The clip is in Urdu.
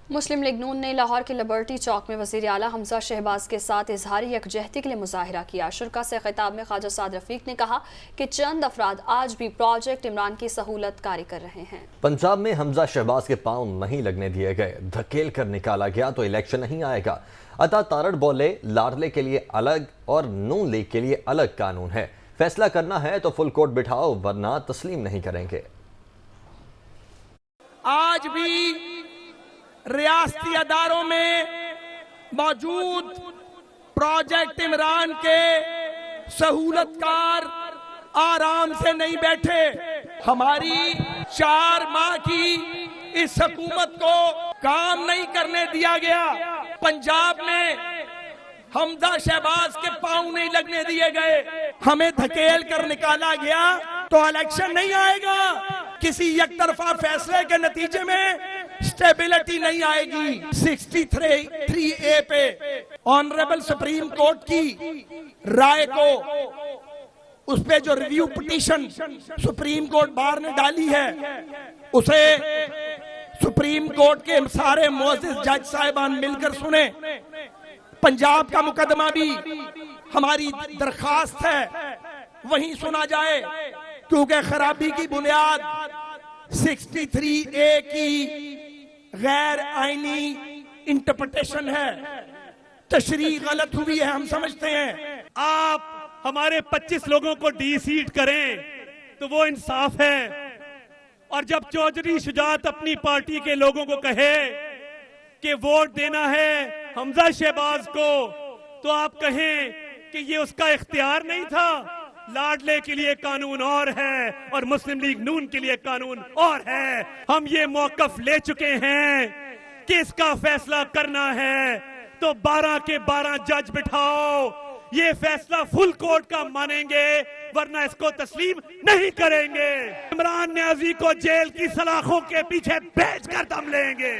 مسلم لیگ نون نے لاہور کے لبرٹی چوک میں وزیر اعلیٰ حمزہ شہباز کے ساتھ اظہاری یکجہتی کے لیے مظاہرہ کیا۔ شرکاء سے خطاب میں خواجہ سعد رفیق نے کہا کہ چند افراد آج بھی پروجیکٹ عمران کی سہولت کاری کر رہے ہیں۔ پنجاب میں حمزہ شہباز کے پاؤں نہیں لگنے دیے گئے، دھکیل کر نکالا گیا تو الیکشن نہیں آئے گا۔ عطا تارڑ بولے لاڈلے کے لیے الگ اور نون لیگ کے لیے الگ قانون ہے، فیصلہ کرنا ہے تو فل کورٹ بٹھاؤ ورنہ تسلیم نہیں کریں گے۔ آج بھی ریاستی اداروں میں موجود پروجیکٹ عمران کے سہولت کار آرام سے نہیں بیٹھے۔ ہماری 4 ماہ کی اس حکومت کو کام نہیں کرنے دیا گیا۔ پنجاب میں حمزہ شہباز کے پاؤں نہیں لگنے دیے گئے، ہمیں دھکیل کر نکالا گیا تو الیکشن نہیں آئے گا۔ کسی یک طرفہ فیصلے کے نتیجے میں سٹیبلٹی نہیں آئے گی۔ 63A پہ آنریبل سپریم کورٹ کی رائے کو، اس پہ جو review petition supreme court bar نے ڈالی ہے، اسے سپریم کورٹ کے سارے معزز جج صاحبان مل کر سنیں۔ پنجاب کا مقدمہ بھی ہماری درخواست ہے وہیں سنا جائے، کیونکہ خرابی کی بنیاد 63A کی غیر آئینی انٹرپریٹیشن ہے، تشریح غلط ہوئی ہے، ہم سمجھتے ہیں۔ آپ ہمارے 25 لوگوں کو ڈی سیٹ کریں تو وہ انصاف ہے، اور جب چودھری شجاعت اپنی پارٹی کے لوگوں کو کہے کہ ووٹ دینا ہے حمزہ شہباز کو، تو آپ کہیں کہ یہ اس کا اختیار نہیں تھا۔ لاڈلے کے لیے قانون اور ہے اور مسلم لیگ نون کے لیے قانون اور ہے۔ ہم یہ موقف لے چکے ہیں کہ اس کا فیصلہ کرنا ہے تو 12 کے 12 جج بٹھاؤ، یہ فیصلہ فل کورٹ کا مانیں گے ورنہ اس کو تسلیم نہیں کریں گے۔ عمران نیازی کو جیل کی سلاخوں کے پیچھے بھیج کر دم لیں گے۔